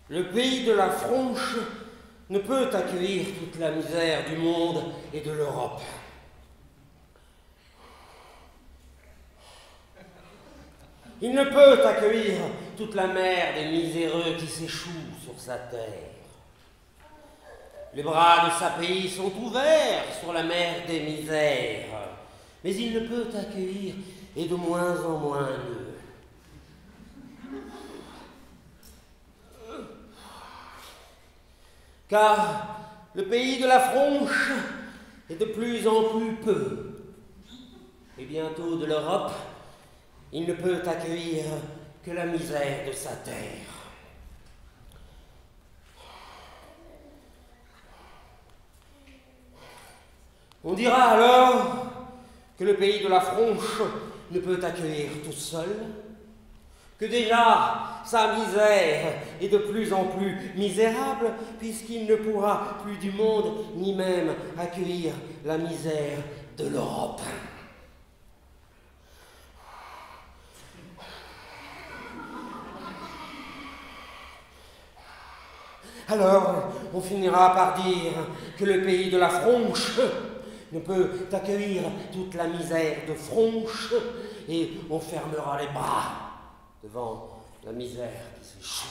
Le pays de la Fronche ne peut accueillir toute la misère du monde et de l'Europe. Il ne peut accueillir toute la mer des miséreux qui s'échouent sur sa terre. Les bras de sa pays sont ouverts sur la mer des misères, mais il ne peut accueillir, et de moins en moins d'eux. Car le pays de la Fronche est de plus en plus peu, et bientôt de l'Europe, il ne peut accueillir que la misère de sa terre. On dira alors que le pays de la Fronche ne peut accueillir tout seul, que déjà sa misère est de plus en plus misérable, puisqu'il ne pourra plus du monde, ni même accueillir la misère de l'Europe. Alors, on finira par dire que le pays de la Fronche ne peut accueillir toute la misère de Fronche, et on fermera les bras devant la misère qui s'échoue.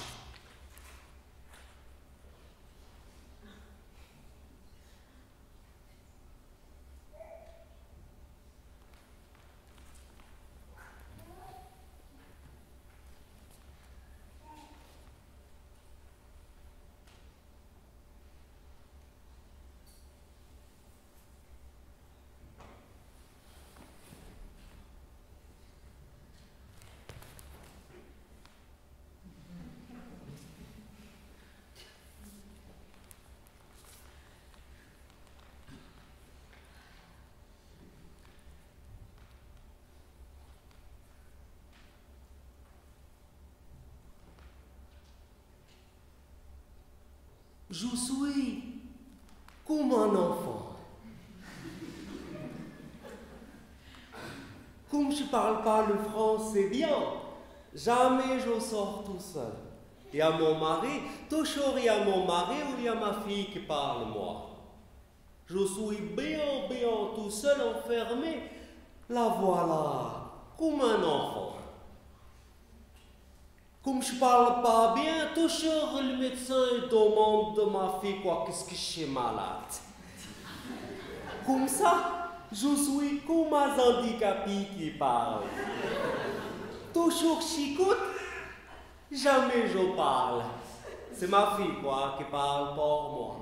Je suis comme un enfant. Comme je ne parle pas le français bien, jamais je sors tout seul. Il y a mon mari, toujours il y a mon mari ou il y a ma fille qui parle moi. Je suis bien tout seul enfermé, la voilà, comme un enfant. Comme je parle pas bien, toujours le médecin demande de ma fille qu'est-ce que je suis malade. Comme ça, je suis comme un handicapé qui parle. Toujours j'écoute, jamais je parle. C'est ma fille qui parle pour moi.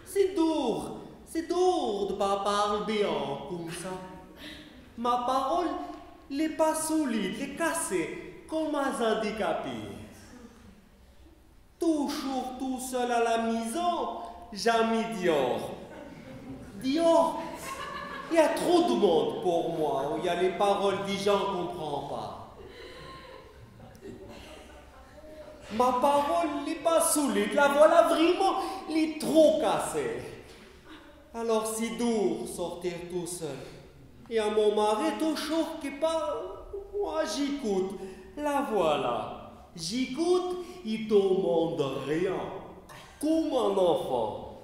C'est dur de pas parler bien comme ça. Ma parole n'est pas solide, elle est cassée. Comme un handicapé. Toujours tout seul à la maison, jamais dehors. Dehors, il y a trop de monde pour moi, où il y a les paroles des gens qu'on ne comprend pas. Ma parole n'est pas solide, la voilà vraiment, elle est trop cassée. Alors c'est dur sortir tout seul. Il y a mon mari toujours qui parle, moi j'écoute. La voilà. J'écoute, il ne demande rien. Comme un enfant.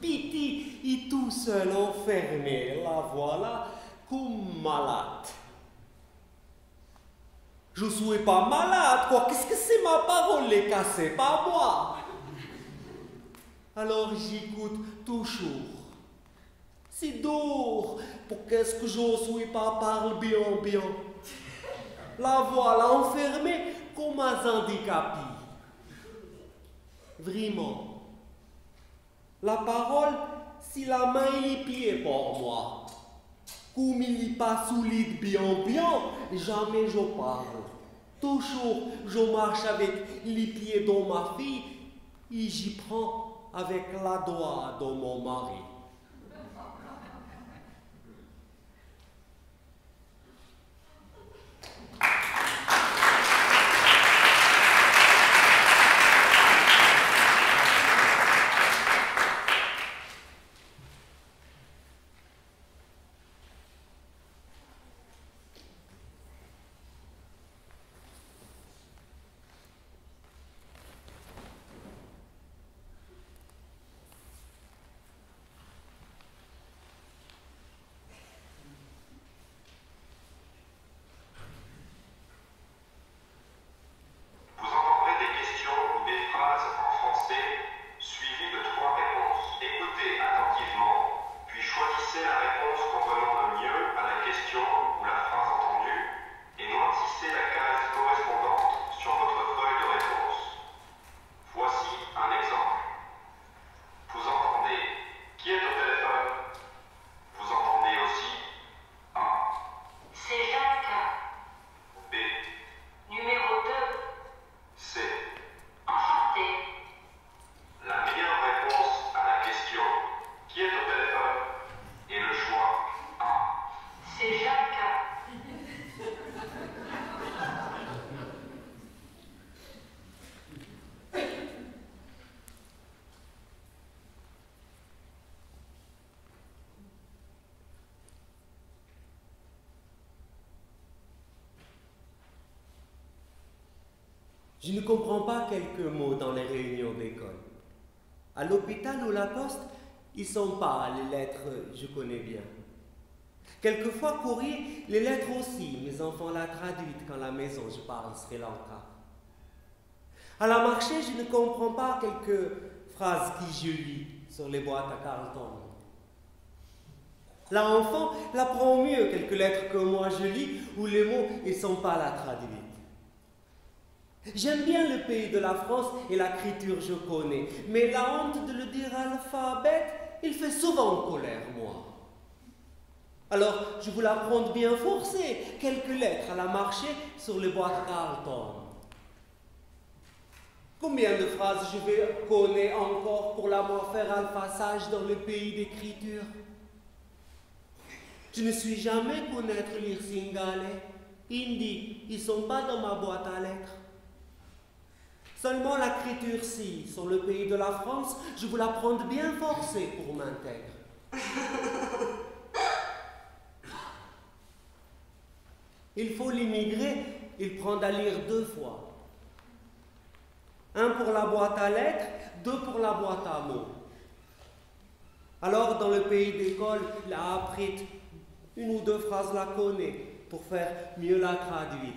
Petit, il est tout seul enfermé. La voilà, comme malade. Je ne suis pas malade, quoi. Qu'est-ce que c'est ma parole les cassée, pas moi. Alors j'écoute toujours. C'est dur. Pour qu'est-ce que je ne suis pas parle bien. La voilà enfermée comme un handicapé. Vraiment. La parole, c'est la main et les pieds pour moi. Comme il n'est pas solide bien, jamais je parle. Toujours, je marche avec les pieds de ma fille et j'y prends avec la doigt de mon mari. Je ne comprends pas quelques mots dans les réunions d'école. À l'hôpital ou la poste, ils sont pas, les lettres, je connais bien. Quelquefois, courrier, les lettres aussi, mes enfants la traduisent quand à la maison je parle Sri Lanka. À la marché, je ne comprends pas quelques phrases qui je lis sur les boîtes à Carlton. L'enfant l'apprend mieux quelques lettres que moi je lis où les mots ne sont pas la traduite. J'aime bien le pays de la France et l'écriture je connais, mais la honte de le dire à l'alphabet, il fait souvent colère, moi. Alors, je vous l'apprends bien forcé, quelques lettres à la marché sur les boîtes Carlton. Combien de phrases je vais connaître encore pour la moi faire un passage dans le pays d'écriture? Je ne suis jamais connaître lire singalais, hindi, ils ne sont pas dans ma boîte à lettres. Seulement l'écriture-ci, sur le pays de la France, je vous l'apprends bien forcé pour m'intégrer. Il faut l'immigrer, il prend à lire 2 fois. Un pour la boîte à lettres, 2 pour la boîte à mots. Alors, dans le pays d'école, il a appris 1 ou 2 phrases la connaît pour faire mieux la traduire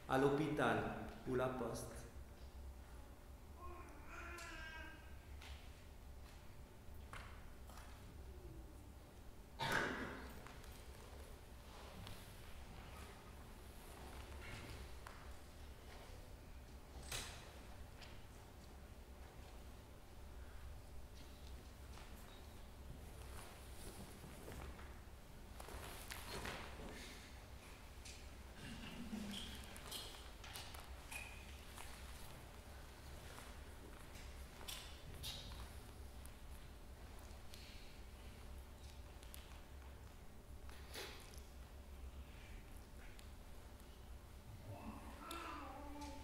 à l'hôpital ou la poste.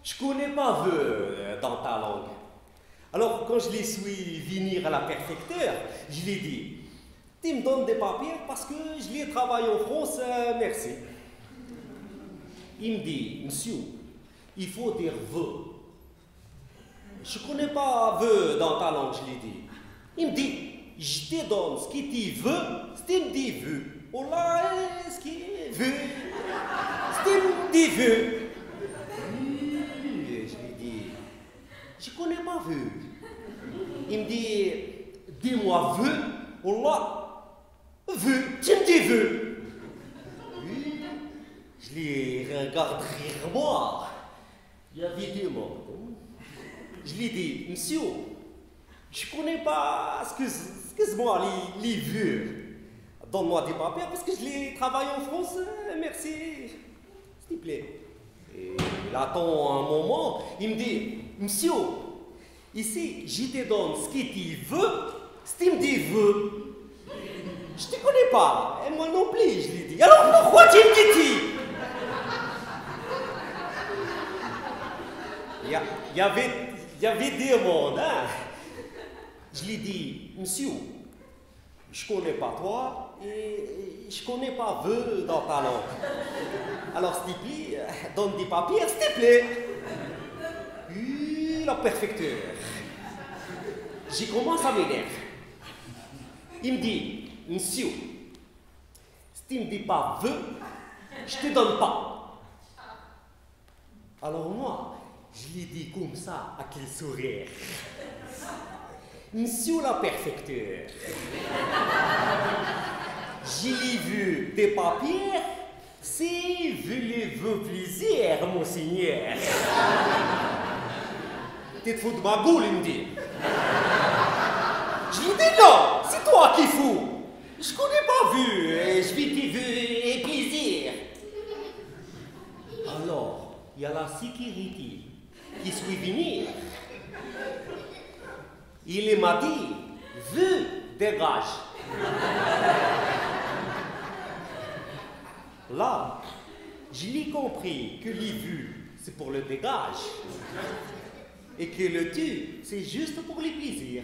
Je ne connais pas vœu dans ta langue. Alors, quand je les suis venir à la préfecture, je lui dis, tu me donnes des papiers parce que je les travaille en France, merci. Il me dit, monsieur, il faut dire vœu. Je ne connais pas vœu dans ta langue, je lui dis. Il me dit, je te donne ce qui dit vœu, ce qui me dit vœu. Oh là, ce qui est vœu, ce qui me dit vœu. Je ne connais pas vœu. Il me dit, dis-moi vœu. Oh là, vœu, tu me dis vœu. Oui, je les regarde rire moi. Il y avait 2 mots. Je lui dis, monsieur, je ne connais pas, excuse-moi, les vœux. Donne-moi des papiers parce que je les travaille en France, merci. S'il te plaît. Et il attend un moment, il me dit, monsieur, ici, je te donne ce que tu veux, ce que tu me dis veux. Je ne te connais pas, et moi non plus, je lui dis. Alors pourquoi tu me dis-tu? Il y avait 2 mondes, hein. Je lui dis, monsieur, je ne connais pas toi et je ne connais pas vœu dans ta langue. Alors, s'il te plaît, donne des papiers, s'il te plaît. La préfecture. J'y commence à m'énerver. Il me dit, monsieur, si tu ne me dis pas vœu, je ne te donne pas. Alors moi, je lui dis comme ça, avec le sourire. Monsieur la préfecture, j'ai vu des papiers, si vous voulez plaisir, monseigneur. Tu te fous de ma gueule, il me dit. Je lui dis non, c'est toi qui fous. Je connais pas vu, je vais te vu et plaisir. Alors, il y a la sécurité qui suit venir. Il m'a dit, vu, dégage. Là, je l'ai compris que les vues, c'est pour le dégage. Et que le tu, c'est juste pour les plaisirs.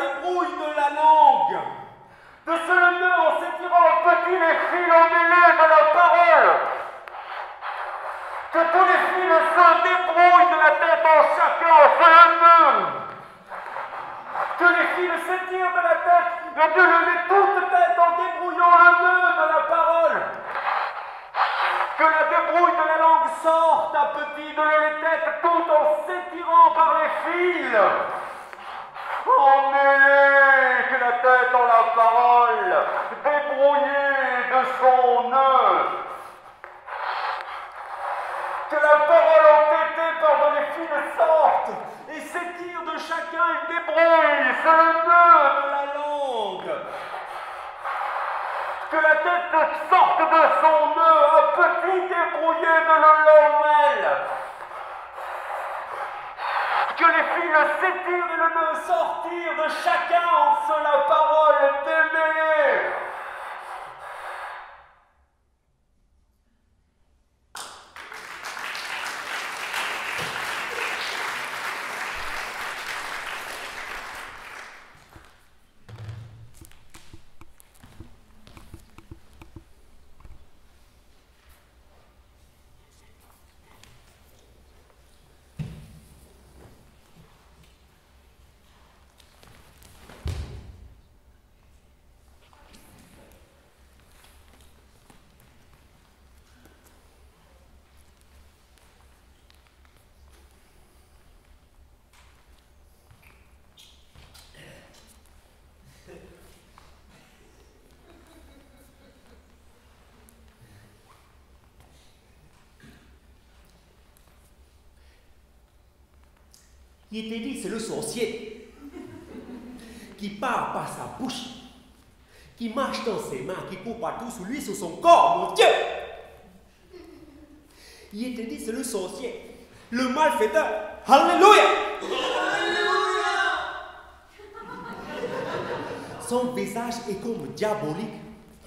débrouille de la langue, de se le nœud en s'étirant en petit les fils emmêlés de la parole, que tous les fils se débrouillent de la tête en chacun en se le nœud, que les fils s'étirent de la tête et de lever toute tête en débrouillant le nœud de la parole, que la débrouille de la langue sorte à petit de la tête tout en s'étirant par les fils, emmêlée, que la tête en la parole, débrouillée de son nœud, que la parole entêtée par les fils sorte et s'étire de chacun et débrouille, c'est le nœud de la langue. Que la tête sorte de son nœud, un petit débrouillé de l'omelle. Que les fils s'étirent et le nœud sortir de chacun en se la parole démêlée. Il était dit, c'est le sorcier qui parle par sa bouche, qui marche dans ses mains, qui court partout sous lui, sur son corps, mon Dieu! Il était dit, c'est le sorcier, le malfaiteur. Alléluia! Alléluia! Son visage est comme diabolique.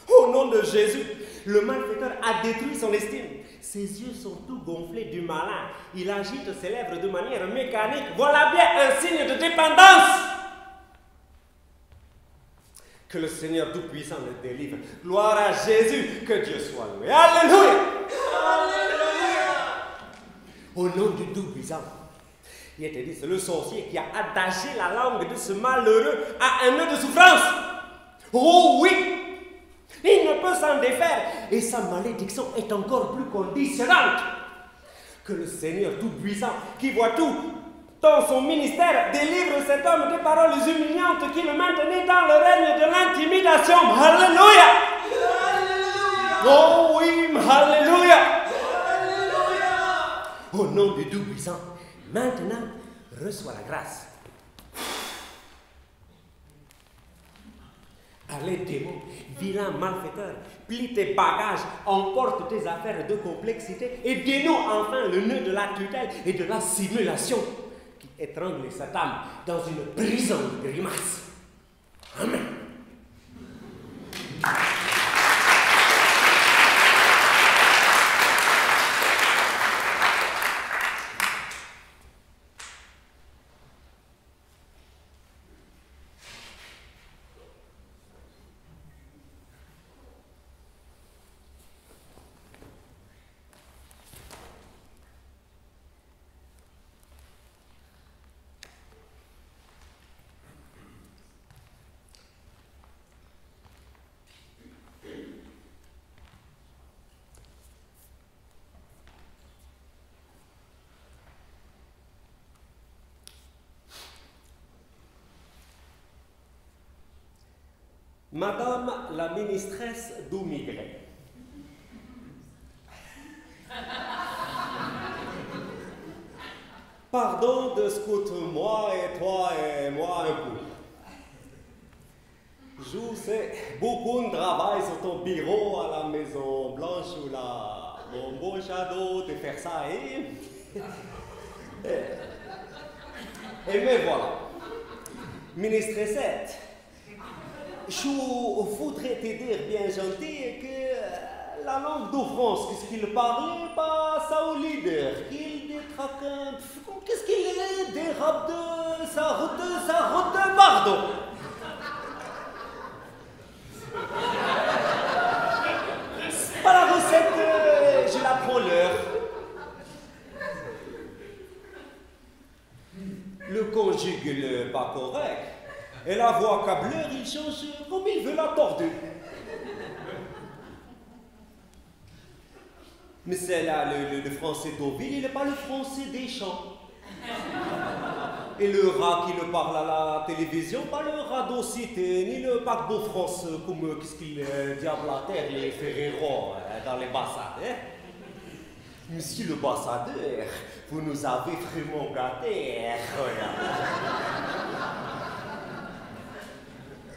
Au nom de Jésus, le malfaiteur a détruit son estime. Ses yeux sont tout gonflés du malin. Il agite ses lèvres de manière mécanique. Voilà bien un signe de dépendance. Que le Seigneur Tout-Puissant le délivre. Gloire à Jésus. Que Dieu soit loué. Alléluia. Alléluia. Au nom du Tout-Puissant. Il était dit, c'est le sorcier qui a attaché la langue de ce malheureux à un nœud de souffrance. Oh oui. Il ne peut s'en défaire et sa malédiction est encore plus conditionnante. Que le Seigneur Tout-Puissant, qui voit tout dans son ministère, délivre cet homme des paroles humiliantes qui le maintenaient dans le règne de l'intimidation. Alléluia! Alléluia! Oh oui, Alléluia! Alléluia! Au nom du Tout-Puissant, maintenant, reçois la grâce. Allez, démon, vilain malfaiteur, plie tes bagages, emporte tes affaires de complexité et dénoue enfin le nœud de la tutelle et de la simulation qui étrangle cette âme dans une prison de grimaces. Amen. Madame la ministresse d'Oumigré. Pardon de scouter moi et toi et moi un coup. Je sais, beaucoup de travail sur ton bureau à la Maison Blanche ou là, mon beau shadow de faire ça et me voilà. Ministressette. Je voudrais te dire bien gentil que La langue de France, qu'est-ce qu'il parlait? Bah, ça au leader. Il détraquait. Qu'est-ce qu'il est? Des robes de. Sa route de Bardo. C'est pas la recette, je la prends l'heure. Le conjugue pas correct. Et la vocabulaire, il change comme il veut la tordue. Mais c'est là, le français d'Auville, il n'est pas le français des champs. Et le rat qui le parle à la télévision, pas le rat d'Occitanie, ni le paquebot France, comme qu'est-ce qu'il est, diable à terre, les Ferrero, dans les bassades. Hein? Monsieur l'ambassadeur, vous nous avez vraiment gâtés.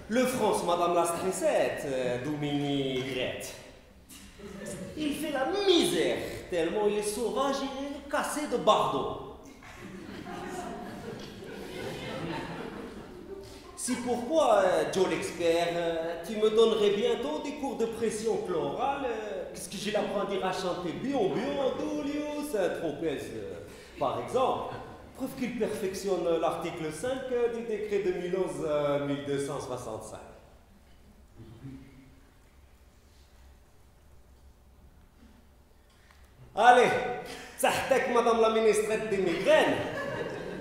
Le France, Madame la stressette, Dominique Grette. Il fait la misère, tellement il est sauvage et cassé de bardeau. C'est pourquoi, Joe l'expert, tu me donnerais bientôt des cours de pression chlorale, puisque je l'apprendrai à chanter Bion Bion, Dolio, Saint-Tropez, par exemple. Preuve qu'il perfectionne l'article 5 du décret de 2011-1265. Allez, ça que Madame la ministre des migraines.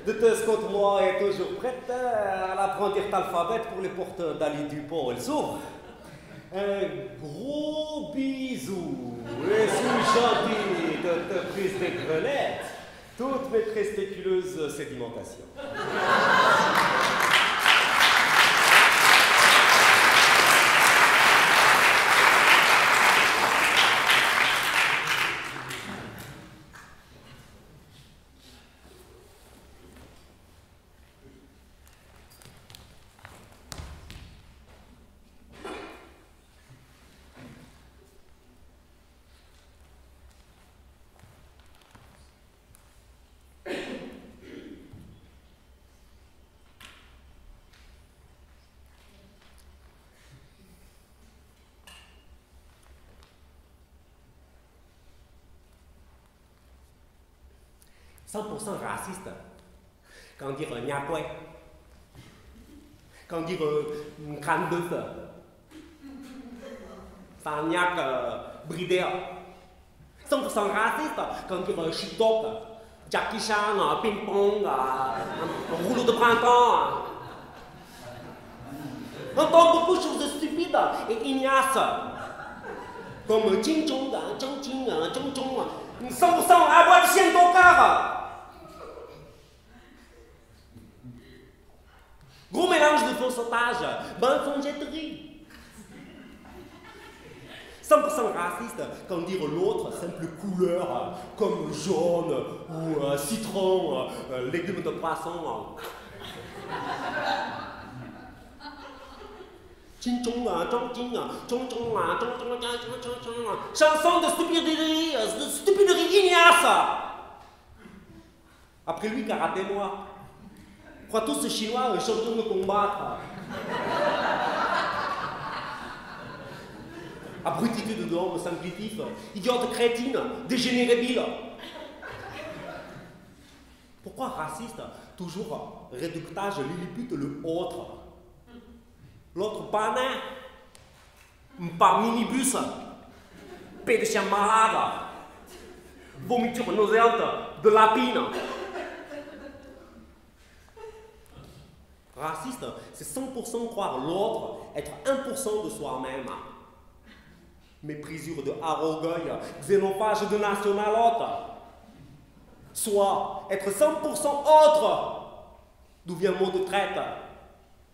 De ce côté, moi est toujours prête à l'apprendre l'alphabet pour les porteurs d'Ali Dupont et le sourd. Un gros bisou. Et suis gentil de te prise des grenettes. Toutes mes très spéculeuses sédimentations. 100% raciste. Quand dire Niakwe, quand dire crâne de feu, Sagnac Bridea. 100% raciste. Quand dire Chitok, Jackie Chan, ping-pong, rouleau de printemps. On entend beaucoup de choses stupides et ignaces. Comme Ching Chong, Chong Ching, Chong Chong. 100% à boire de chien d'Okar. Gros mélange de faux sautage, mensongetterie. 100% raciste quand dire l'autre simple couleur comme jaune ou citron, légumes de poisson. Chanson de stupiderie ignace. Après lui, karaté-moi. Crois tous ce chinois un champion de combattre. Abrutitude d'homme simplifique, idiote crétine, dégénéré bile. Pourquoi raciste? Toujours réductage, lilliput le autre. L'autre panin, par minibus, paix de chien malade, vomiture nauséante, de lapine. Raciste, c'est 100% croire l'autre, être 1% de soi-même. Méprisure de Harogueil, xénophage de nationalote. Soit être 100% autre, d'où vient le mot de traite.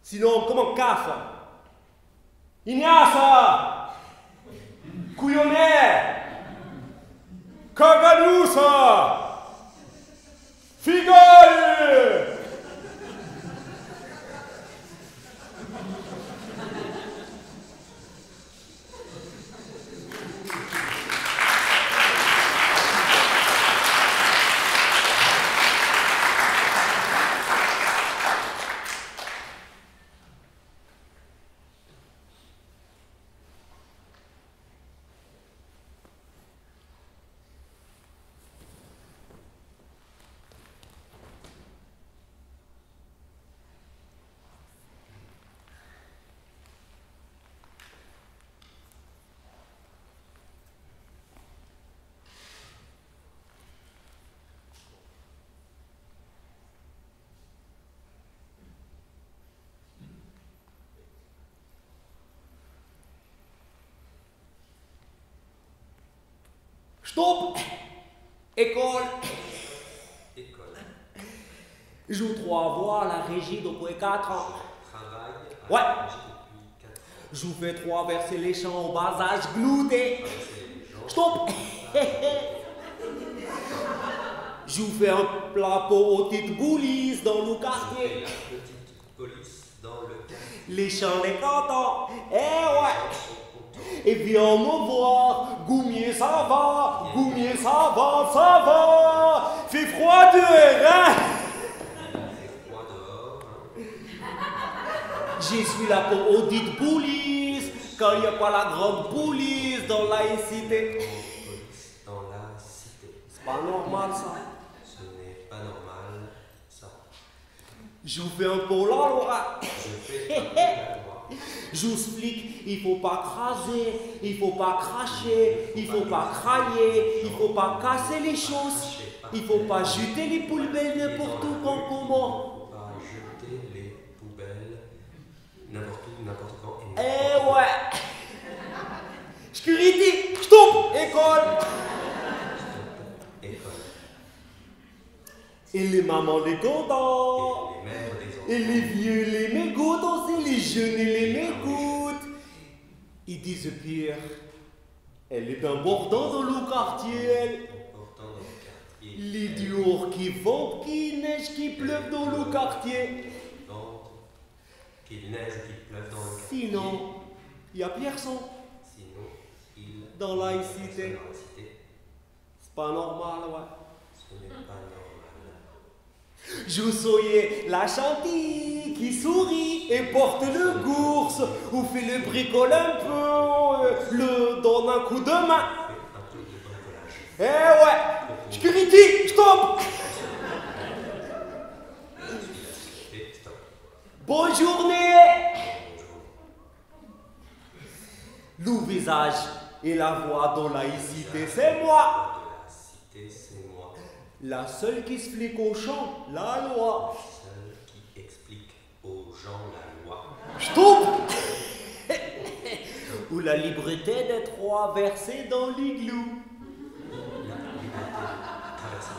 Sinon, comment casse? Ignace, couillonnet, caganoussa, figaille. Stop. École. École. Joue 3 voix à la régie depuis 4 ans. Travail à Ouais. la régie depuis 4 ans. Je vous fais 3 verser les champs au bas âge glouté. Traverser les gens. Stop. Je vous fais un plateau aux petites boulisses dans le Et quartier. la petite police dans le quartier. Les champs les cantons. Eh ouais. Sont contents. Et viens me voir. Goumier ça va. Goumier ça va, ça va. Fait froid dehors, hein. C'est froid dehors. Hein. Je suis là pour audit police. Quand il n'y a pas la grande police dans laïcité. Police dans la cité. C'est pas normal ça. Ce n'est pas normal, ça. Je vous fais un peu la loi. Je fais un peu la loi. Je vous explique, il faut pas craser, il faut pas cracher, il faut pas crailler, il faut pas casser les choses, il faut pas jeter les poubelles n'importe où quand comment. Pas jeter les poubelles n'importe où, n'importe quand et Eh n'importe ouais. Sécurité, stop, école. où. École. Et les mamans les contents. Et les mères des enfants. Et les vieux les mégoûtent aussi, les jeunes les mégoûtent. Ils disent pire, elle est important dans le quartier, elle. Important dans le quartier. Les dehors qui vont, qui neige, qui pleuve dans le quartier. Vente, qu'il neige ou qu'il pleuve dans le quartier. Sinon, il y a personne. Sinon, il Dans la cité. dans la cité. C'est pas normal, ouais. Ce n'est pas normal. Je soyez la chantilly qui sourit et porte le gours, ou fait le bricole un peu, le donne un coup de main. Fais un peu de bricolage. Eh ouais, sécurité, stop. Et stop. Bonne journée. Bonjour. Le visage et la voix dans laïcité, c'est moi. De la cité, c'est moi. La seule qui explique au champ la loi. Seul qui explique aux gens la loi. Stop. Ou la liberté des 3 versés dans l'igloo. La liberté de traverser.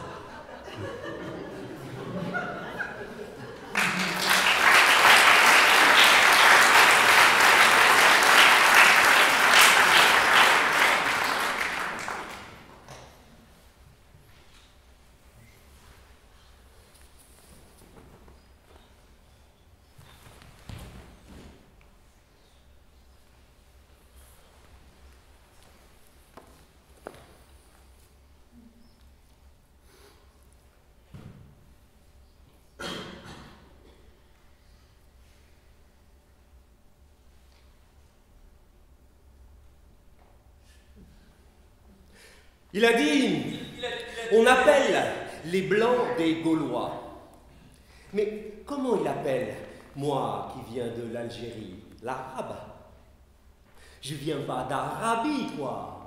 Il a dit, on appelle les Blancs des Gaulois. Mais comment il appelle, moi qui viens de l'Algérie, l'arabe? Je viens pas d'Arabie, toi.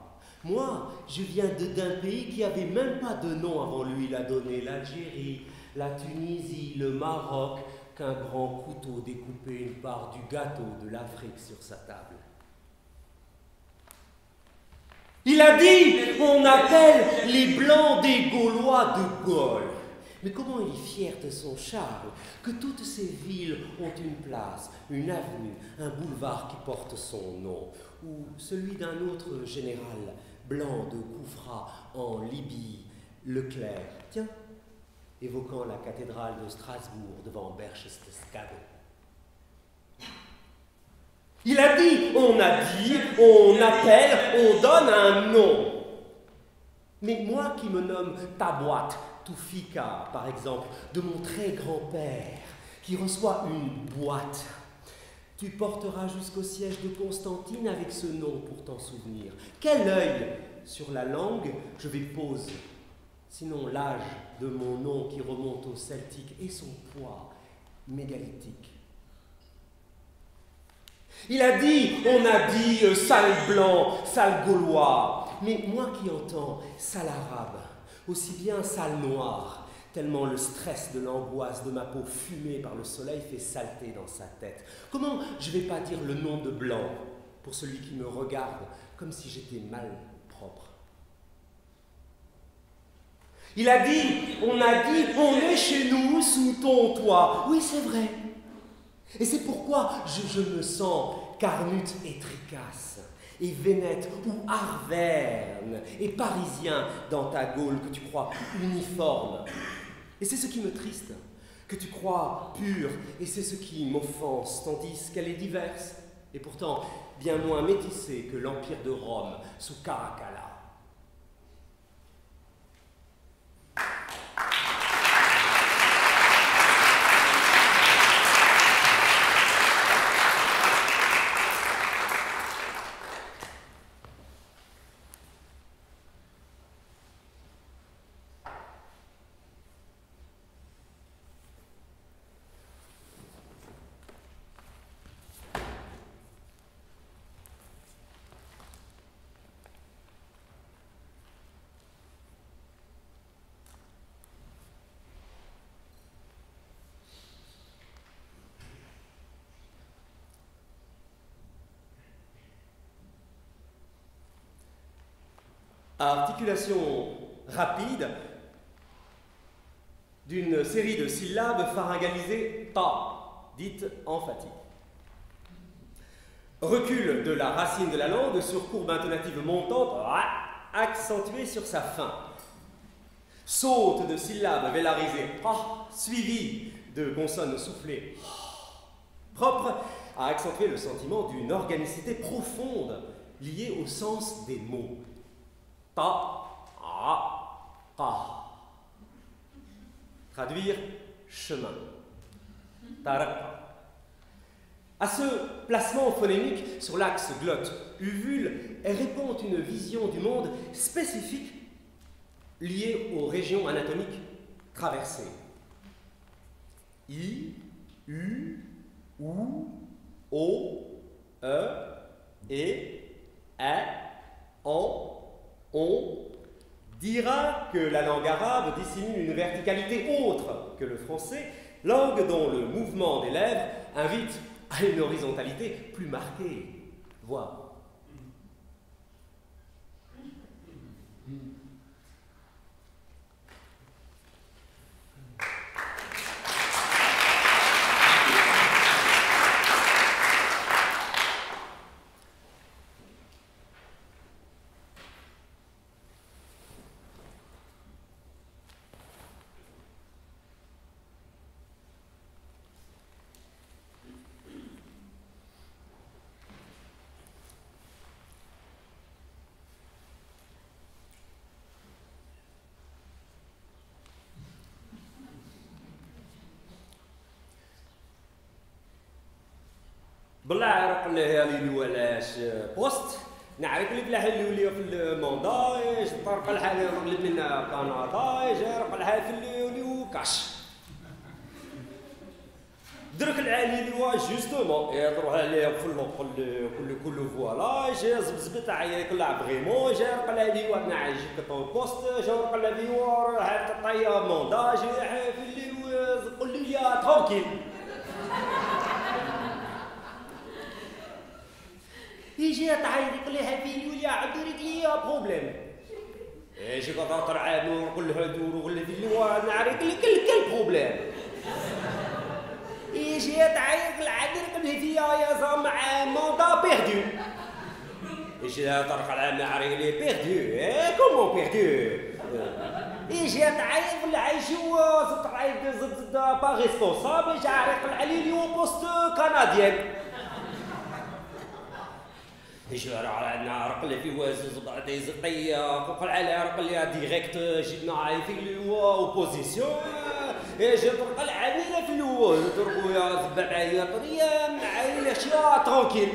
Moi, je viens d'un pays qui avait même pas de nom avant lui. Il a donné l'Algérie, la Tunisie, le Maroc, qu'un grand couteau découpait une part du gâteau de l'Afrique sur sa table. Il a dit, on appelle les Blancs des Gaulois de Gaulle. Mais comment il est fier de son charme, que toutes ces villes ont une place, une avenue, un boulevard qui porte son nom, ou celui d'un autre général blanc de Koufra en Libye, Leclerc, tiens, évoquant la cathédrale de Strasbourg devant Berchtesgaden. Il a dit, on appelle, on donne un nom. Mais moi qui me nomme Tabouat Toufika, par exemple, de mon très grand-père, qui reçoit une boîte, tu porteras jusqu'au siège de Constantine avec ce nom pour t'en souvenir. Quel œil sur la langue je vais poser. Sinon l'âge de mon nom qui remonte au celtique et son poids mégalithique. Il a dit, on a dit sale blanc, sale gaulois, mais moi qui entends sale arabe, aussi bien sale noir, tellement le stress de l'angoisse de ma peau fumée par le soleil fait saleté dans sa tête. Comment je vais pas dire le nom de blanc pour celui qui me regarde comme si j'étais mal propre? Il a dit, on est chez nous sous ton toit. Oui, c'est vrai. Et c'est pourquoi je me sens Carnut et Tricasse, et Vénète ou Arverne, et Parisien dans ta Gaule que tu crois uniforme. Et c'est ce qui me triste, que tu crois pure, et c'est ce qui m'offense, tandis qu'elle est diverse, et pourtant bien moins métissée que l'Empire de Rome sous Caracalla. Articulation rapide d'une série de syllabes pharyngalisées ta, dites emphatiques. Recul de la racine de la langue sur courbe intonative montante, accentuée sur sa fin. Saute de syllabes vélarisées, suivies de consonnes soufflées, propre à accentuer le sentiment d'une organicité profonde liée au sens des mots. Ta, ta. Traduire chemin. Tarqa. À ce placement phonémique sur l'axe glotte-uvule, elle répond une vision du monde spécifique liée aux régions anatomiques traversées. I, U, OU, O, E, En. On dira que la langue arabe dissimule une verticalité autre que le français, langue dont le mouvement des lèvres invite à une horizontalité plus marquée. Vois. بالله عرق لي ولاش بوست نعرف اللي بلا حلولي في الموندا طرق الحال اللي من كندا جارق الحال في اللي كاش درك العالي اللي هو جوستومون تروح عليه في اللوق كل فوالا جا زبزبت عيا كل فريمون جارق العالي وانا عايشك بوست جارق العالي راح تطيا موندا جا في اللي قول لي يا ترانكيل يجي تعيط لي حبيبي ولا عندك لي بروبليم يجي قطر عام وكل هدور وكل اللي نعرف كل بروبليم يجي تعيط لعندك فيا يا زعما موندا بيردو يجي طرق العام نعرف لي بيردو كومون بيردو يجي تعيط ولا عايشو زد با ريسبونسابل يجي عارف العلي اللي هو بوست كنديان يجي عندنا عرق اللي فيه وازوز بعد زقية فوق العلا عرق اللي ديريكت جبنا عايفي اللي هو اوبوزيسيون يجي طرق العاملة في الأول تركو يا زبعية طرية معايا الأشياء ترونكيل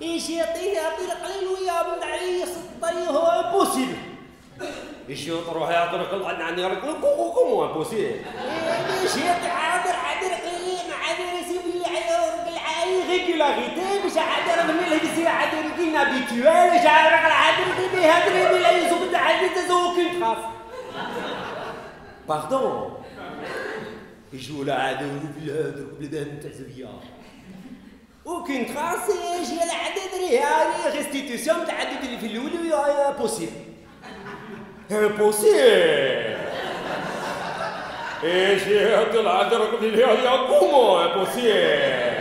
يجي يعطيه القليل ويا من عليه سطي هو امبوسيبل يجي تروح يا طرق عندنا رجل كومو امبوسيبل يجي عادر régularité, mais j'ai une habituelle, j'ai aucune trace. Pardon. يجوا لعادة والبلاد والبلدان تاع زبيا. aucune trace et j'ai العدد ريالي restitution تاع العدد اللي في الأول بوسيبل. Impossible. Et j'ai de la drogue, il y a comment impossible.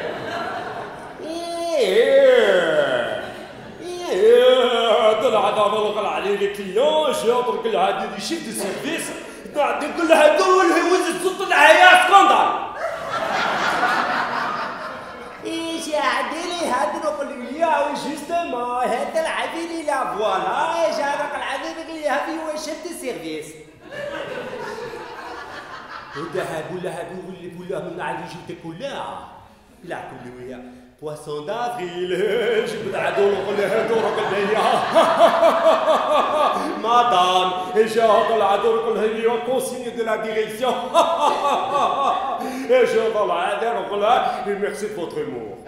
طلع ضرب عليه الكليون جا درك لها دي شيف دو سيرفيس نعطي نقول لها دول هي وزت الحياه سكندر ايش عدلي هاد نقول لي جوستومون هاد العدلي لا فوالا جا راك العدلي ليها في هو شيف دو سيرفيس ودها قول لها قول لها من عادي جبت كلها لا كل ويا بواسون دافريل جبت عدو نقول لها دورك اللي مدام جا طلع دورك اللي هي كونسيني دو لا ديريكسيون جا طلع نقول لها ميرسي دو فوتر امور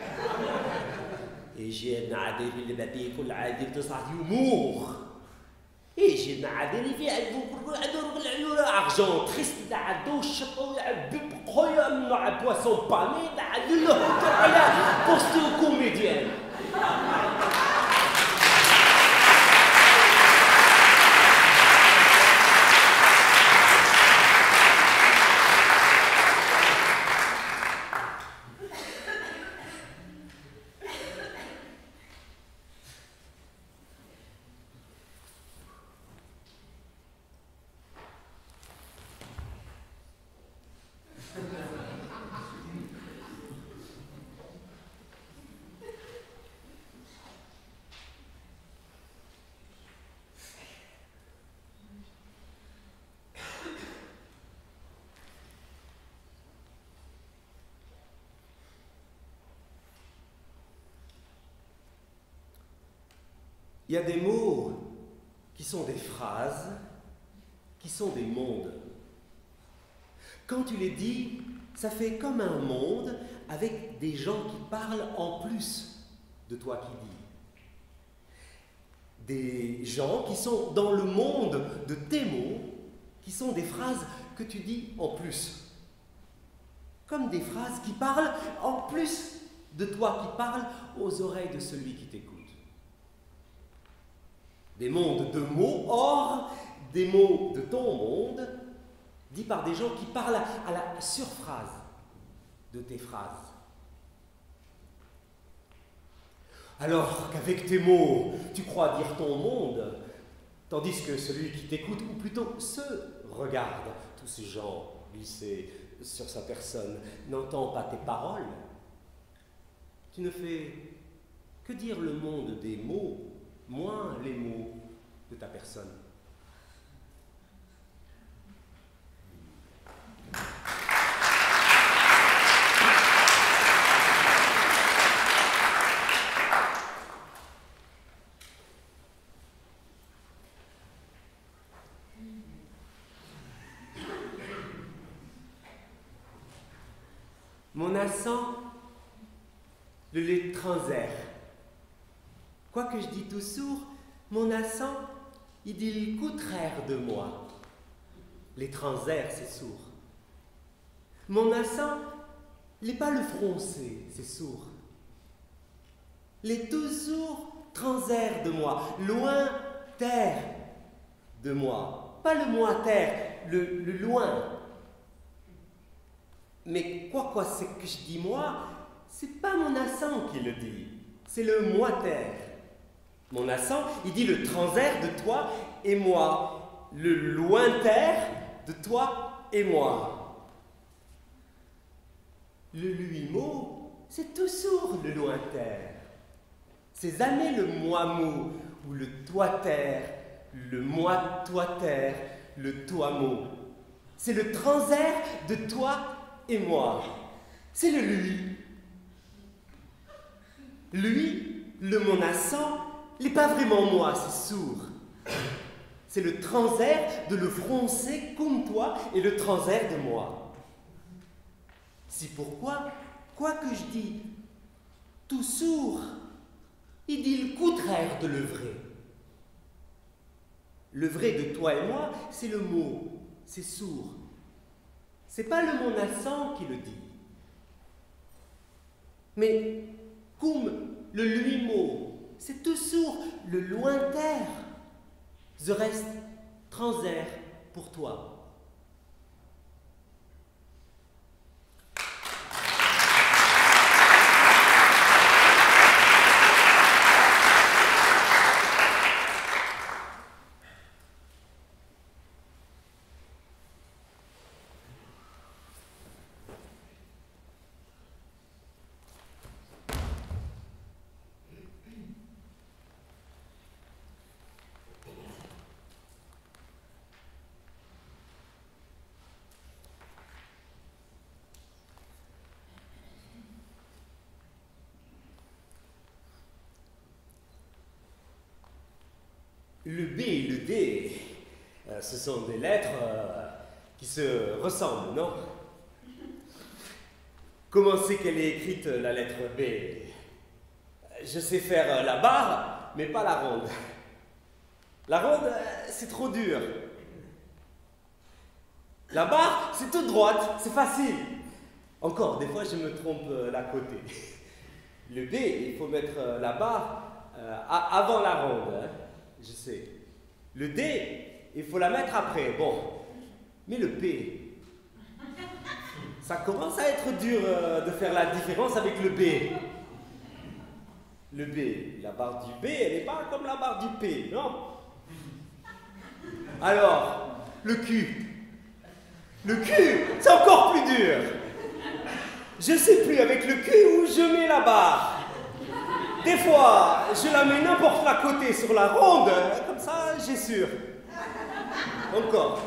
يجي عادي اللي بدي كل عادي بتصعد يمور يجي عادي في عدو العيون ارجون تريست عدو الشطو بقوية من بواسون باني عدو له على بوستو كوميديان Il y a des mots qui sont des phrases, qui sont des mondes. Quand tu les dis, ça fait comme un monde avec des gens qui parlent en plus de toi qui dis. Des gens qui sont dans le monde de tes mots, qui sont des phrases que tu dis en plus. Comme des phrases qui parlent en plus de toi, qui parlent aux oreilles de celui qui t'écoute. Des mondes de mots, or des mots de ton monde, dits par des gens qui parlent à la surphrase de tes phrases. Alors qu'avec tes mots, tu crois dire ton monde, tandis que celui qui t'écoute, ou plutôt ceux, regarde tous ces gens glissés sur sa personne, n'entend pas tes paroles, tu ne fais que dire le monde des mots, moins les mots de ta personne. Mon accent, le lait transaire. Quoi que je dis tout sourd, mon accent, il dit le contraire de moi. Les transaires, c'est sourd. Mon accent, il n'est pas le français, c'est sourd. Les toujours transaires de moi, loin terre de moi. Pas le moins terre, le loin. Mais quoi c'est que je dis moi, c'est pas mon accent qui le dit, c'est le moi terre. Mon accent, il dit le transaire de toi et moi, le lointain de toi et moi. Le lui-mot, c'est tout sourd le lointain. C'est jamais le moi-mot ou le toi-terre, le moi-toi-terre, le toi-mot. C'est le transaire de toi et moi. C'est le lui. Lui, le mon accent, il n'est pas vraiment moi, c'est sourd. C'est le transaire de le français comme toi et le transaire de moi. C'est pourquoi, quoi que je dis, tout sourd, il dit le contraire de le vrai. Le vrai de toi et moi, c'est le mot, c'est sourd. C'est pas le mon accent qui le dit. Mais comme le lui-mot, c'est tout sourd, le lointain, je reste Transair pour toi. Le B et le D, ce sont des lettres qui se ressemblent, non? Comment c'est qu'elle est écrite, la lettre B? Je sais faire la barre, mais pas la ronde. La ronde, c'est trop dur. La barre, c'est toute droite, c'est facile. Encore, des fois, je me trompe à côté. Le B, il faut mettre la barre avant la ronde, hein. Je sais. Le D, il faut la mettre après. Bon. Mais le P, ça commence à être dur de faire la différence avec le B. Le B, la barre du B, elle n'est pas comme la barre du P, non? Alors, le Q. Le Q, c'est encore plus dur. Je ne sais plus avec le Q où je mets la barre. Des fois, je la mets n'importe la côté sur la ronde, comme ça, j'ai sûr. Encore.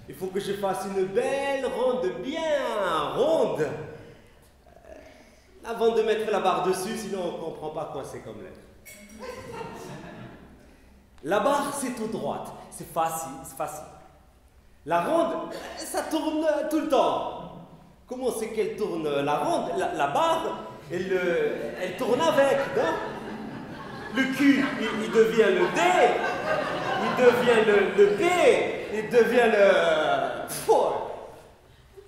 Il faut que je fasse une belle ronde, bien ronde, avant de mettre la barre dessus, sinon on ne comprend pas quoi c'est comme lettre. La barre, c'est tout droite, c'est facile, c'est facile. La ronde, ça tourne tout le temps. Comment c'est qu'elle tourne la ronde, la barre? Elle tourne avec, non? Le Q, il devient le D, il devient le B, il devient le...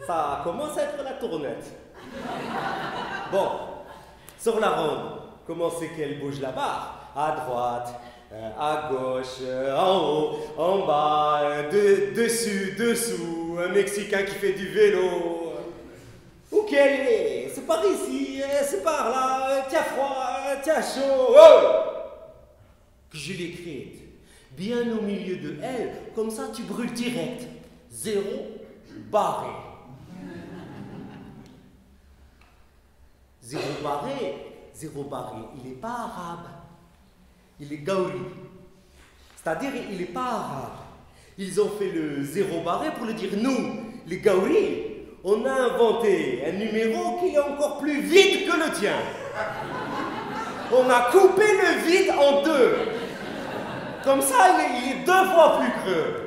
Ça commence à être la tournette. Bon, sur la ronde, comment c'est qu'elle bouge la barre? À droite, à gauche, en haut, en bas, dessus, dessous, un Mexicain qui fait du vélo. Où qu'elle est? C'est par ici, c'est par là, tiens froid, tiens chaud. Oh! Que je l'ai écrite bien au milieu de elle, comme ça tu brûles direct. 0 barré. 0 barré, il n'est pas arabe. Il est gaouli. C'est-à-dire, il n'est pas arabe. Ils ont fait le 0 barré pour le dire nous, les gaoulis. On a inventé un numéro qui est encore plus vide que le tien. On a coupé le vide en deux. Comme ça, il est 2 fois plus creux.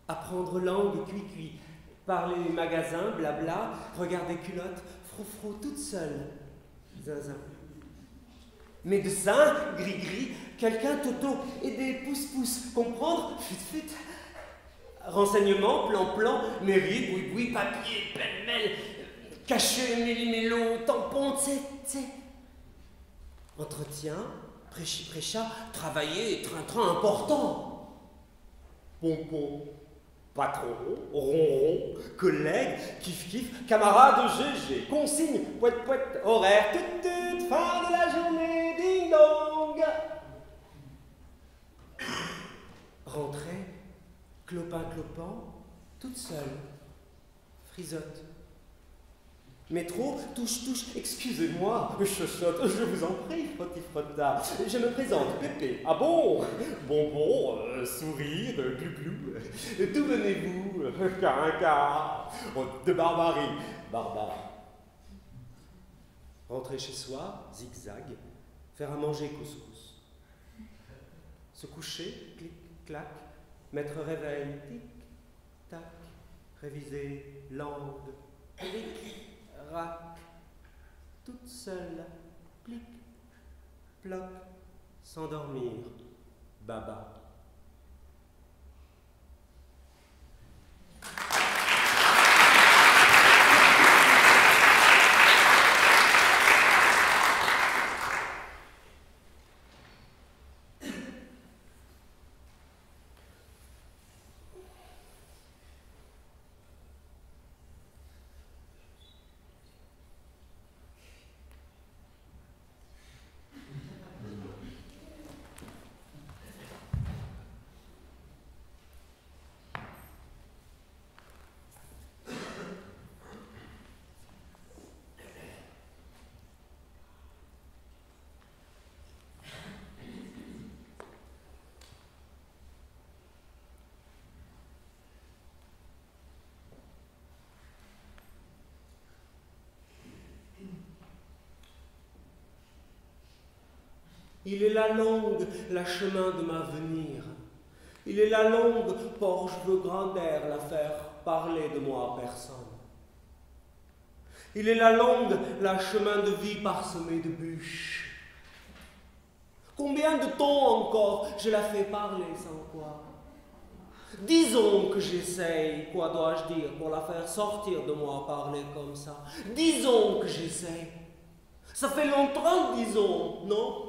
Apprendre langue cuit-cuit, parler magasins, blabla, regarder culottes, frou-frou, toute seule. Zinzin. Médecin, gris-gris, quelqu'un, toto, et des pouces-pouces, comprendre, fut-fut. Renseignements, plan-plan, mairie, boui-boui, papier, pêle-mêle, cachet, méli-mélo, tampon, tse. Entretien, prêchi-prêcha, travailler, train-train, important. Pompon. Patron, ronron, collègue, kiff-kiff, camarade GG, consigne, pouet-pouet, horaire, tut-tut, fin de la journée, ding-dong. Rentrée, clopin-clopant, toute seule, frisote. Métro, touche, excusez-moi, chuchote, je vous en prie, frotti-frotta. Je me présente, Pépé. Ah bon? Bonbon, sourire, glou-glou. D'où venez-vous? Quinca. Oh, de Barbarie, barbare. Rentrer chez soi, zigzag, faire à manger couscous. Se coucher, clic-clac, mettre réveil, tic-tac, réviser, langue, clic-rac, toute seule, plic-ploc, s'endormir, baba. Il est la longue, la chemin de m'avenir. Il est la longue, port je veux grand air, la faire parler de moi à personne. Il est la longue, la chemin de vie parsemé de bûches. Combien de temps encore je la fais parler sans quoi? Disons que j'essaye, quoi dois-je dire, pour la faire sortir de moi parler comme ça. Disons que j'essaye. Ça fait longtemps, disons, non?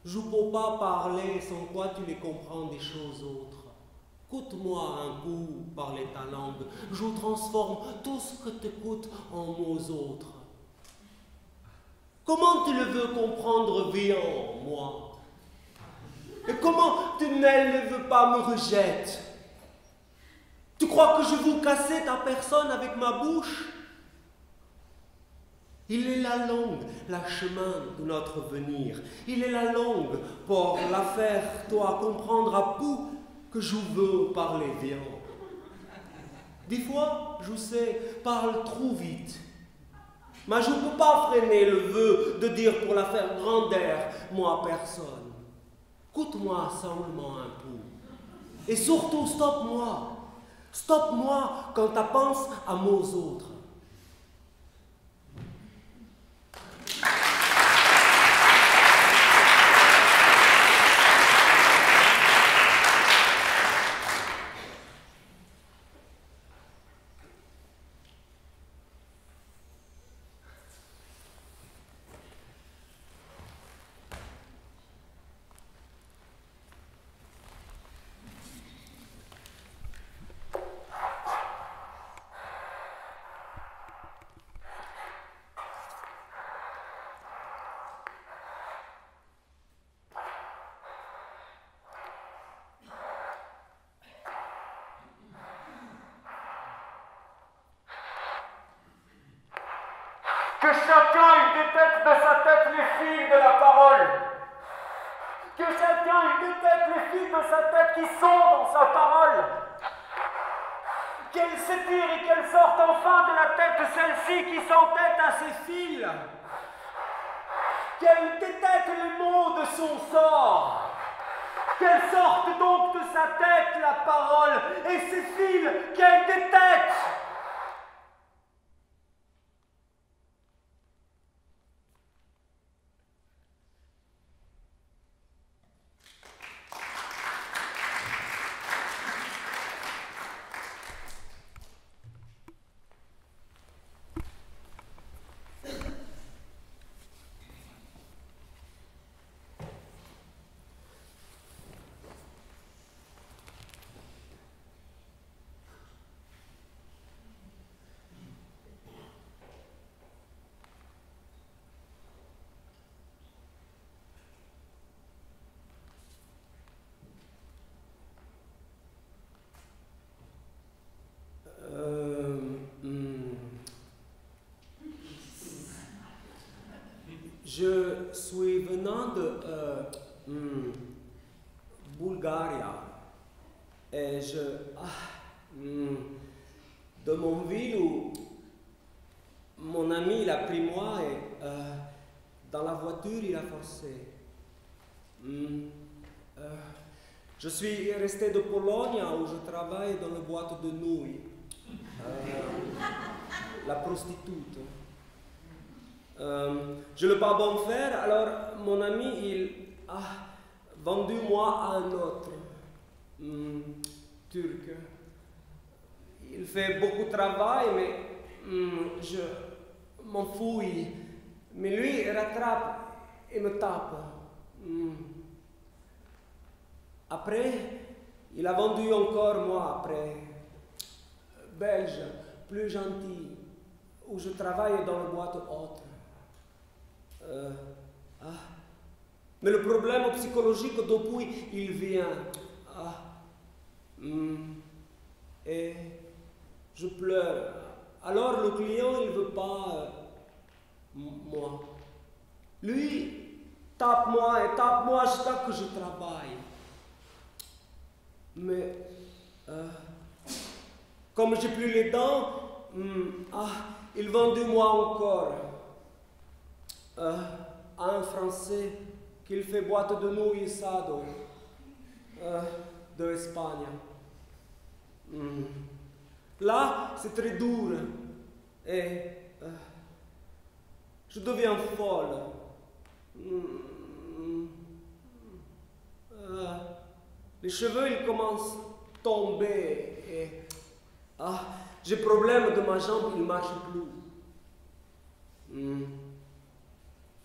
Je ne peux pas parler sans quoi tu les comprends des choses autres. Coûte-moi un coup, parler ta langue. Je transforme tout ce que te coûte en mots autres. Comment tu le veux comprendre, viens, moi? Et comment tu ne veux pas me rejeter? Tu crois que je veux casser ta personne avec ma bouche? Il est la longue, la chemin de notre venir. Il est la longue pour la faire, toi, comprendre à coup que je veux parler bien. Des fois, je sais, parle trop vite. Mais je ne peux pas freiner le vœu de dire pour la faire grandeur, moi, personne. Écoute-moi seulement un peu. Et surtout, stop-moi. Stop-moi quand tu penses à mots autres. Que chacun il détecte de sa tête les fils de la parole. Que chacun il détecte les fils de sa tête qui sont dans sa parole. Qu'elle s'étire et qu'elle sorte enfin de la tête celle-ci qui s'entête à ses fils. Qu'elle détecte les mots de son sort. Qu'elle sorte donc de sa tête la parole et ses fils qu'elle détecte. Je suis venant de Bulgarie et de mon ville où mon ami il a pris moi et dans la voiture il a forcé. Je suis resté de Pologne où je travaille dans la boîte de nouilles. La prostitute. Je n'ai pas bon faire, alors mon ami il a vendu moi à un autre turc. Il fait beaucoup de travail, mais je m'enfuis. Mais lui il rattrape et me tape. Après, il a vendu encore moi après. Belge, plus gentil, où je travaille dans la boîte haute. Mais le problème psychologique depuis, il vient. Et je pleure. Alors le client, il ne veut pas moi. Lui, tape moi jusqu'à que je travaille. Mais, comme j'ai plus les dents, il vendait moi encore à un Français qui fait boîte de nouilles Sado de Espagne. Là, c'est très dur et je deviens folle. Les cheveux, ils commencent à tomber et j'ai problème de ma jambe, il ne marche plus.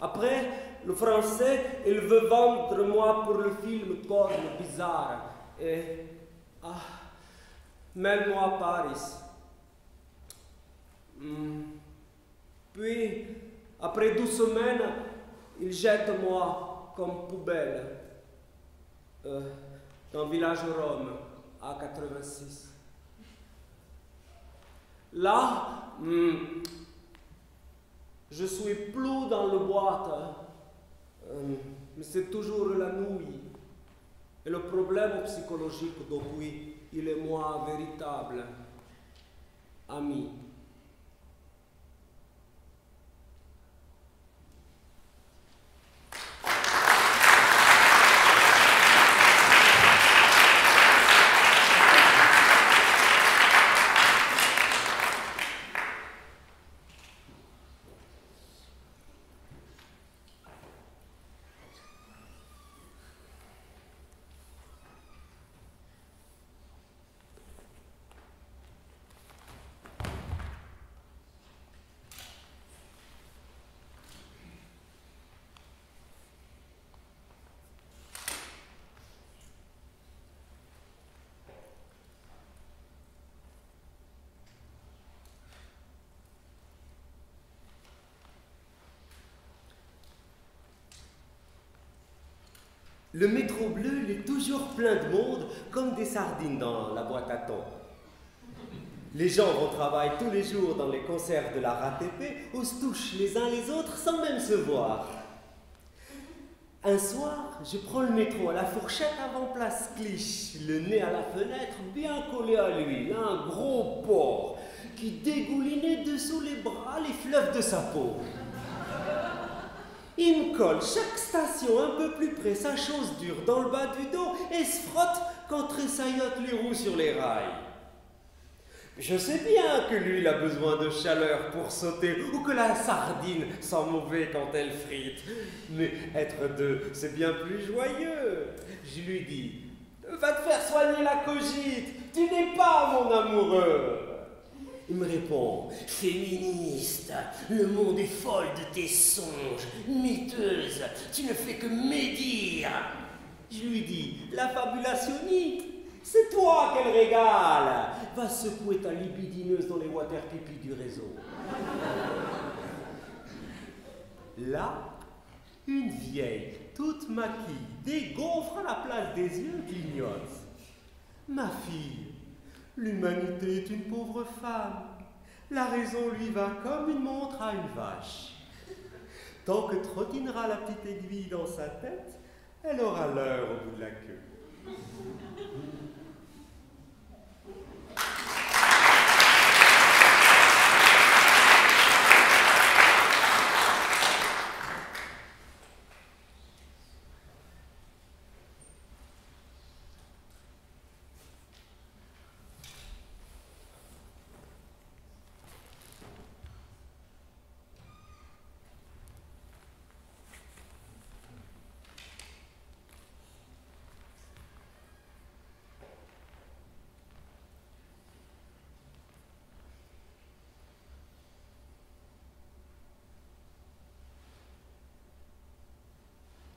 Après, le français, il veut vendre moi pour le film porno bizarre. Et mène-moi à Paris. Puis, après 12 semaines, il jette moi comme poubelle dans le village Rome, à 86. Là, je suis plus dans le boîte, mais c'est toujours la nuit. Et le problème psychologique depuis, il est moi véritable ami. Le métro bleu, il est toujours plein de monde, comme des sardines dans la boîte à thon. Les gens vont travailler tous les jours dans les concerts de la RATP, où se touchent les uns les autres sans même se voir. Un soir, je prends le métro à la fourchette avant Place Clichy, le nez à la fenêtre bien collé à lui, un gros porc qui dégoulinait dessous les bras les fleuves de sa peau. Il me colle chaque station un peu plus près, sa chose dure dans le bas du dos et se frotte quand tressaillotent les roues sur les rails. Je sais bien que lui, il a besoin de chaleur pour sauter ou que la sardine sent mauvais quand elle frite. Mais être deux, c'est bien plus joyeux. Je lui dis, va te faire soigner la cogite, tu n'es pas mon amoureux. Il me répond, féministe, le monde est folle de tes songes, miteuse, tu ne fais que médire. Je lui dis, la fabulationnite, c'est toi qu'elle régale. Va secouer ta libidineuse dans les water pipi du réseau. Là, une vieille, toute maquille, dégonfre à la place des yeux, clignote. Ma fille, l'humanité est une pauvre femme. La raison lui va comme une montre à une vache. tant que trottinera la petite aiguille dans sa tête, elle aura l'heure au bout de la queue.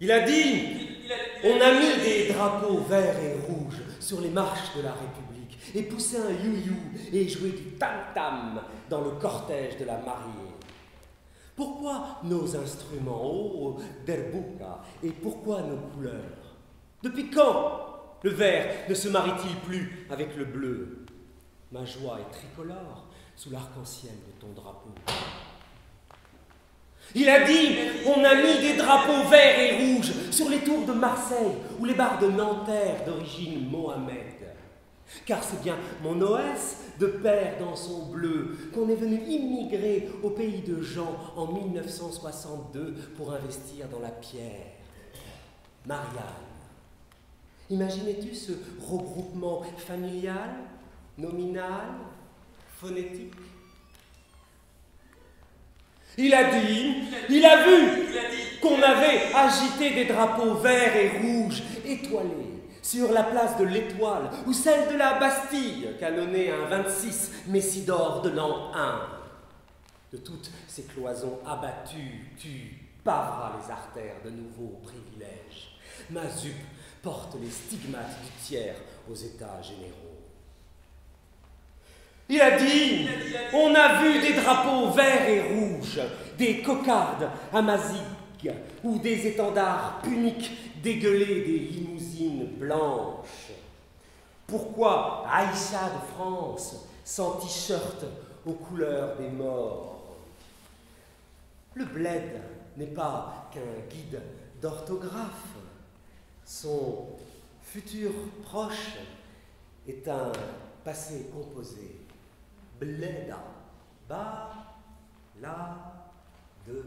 Il a dit, on a mis des drapeaux verts et rouges sur les marches de la République et poussé un you-you et joué du tam-tam dans le cortège de la mariée. Pourquoi nos instruments, oh, derbuka, et pourquoi nos couleurs? Depuis quand le vert ne se marie-t-il plus avec le bleu? Ma joie est tricolore sous l'arc-en-ciel de ton drapeau. Il a dit, on a mis des drapeaux verts et rouges sur les tours de Marseille ou les bars de Nanterre d'origine Mohamed. Car c'est bien mon OS de père dans son bleu qu'on est venu immigrer au pays de Jean en 1962 pour investir dans la pierre. Marianne. Imaginais-tu ce regroupement familial, nominal, phonétique? Il a dit, il a vu qu'on avait agité des drapeaux verts et rouges étoilés sur la place de l'Étoile ou celle de la Bastille, canonnée un 26 Messidor de l'an 1. De toutes ces cloisons abattues, tu paveras les artères de nouveaux privilèges. Ma zup porte les stigmates du tiers aux États généraux. Il a dit, on a vu des drapeaux verts et rouges, des cocardes amaziques ou des étendards puniques dégueulés des limousines blanches. Pourquoi Aïcha de France sans t-shirt aux couleurs des morts? Le bled n'est pas qu'un guide d'orthographe. Son futur proche est un passé composé. Bleda, ba, la, de,